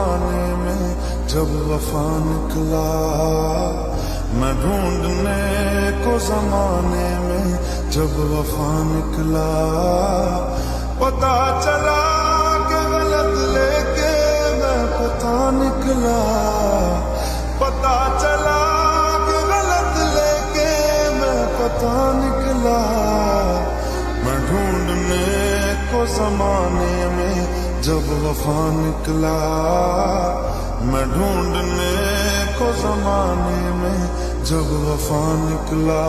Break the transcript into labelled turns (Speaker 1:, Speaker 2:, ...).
Speaker 1: जमाने में जब वफा निकला, मैं ढूंढने को जमाने में जब वफा निकला। पता चला कि गलत लेके मैं पता निकला, पता चला कि गलत लेके मैं पता निकला। मैं ढूंढने को जमाने में जब वफा निकला, मैं ढूंढने को जमाने में जब वफा निकला।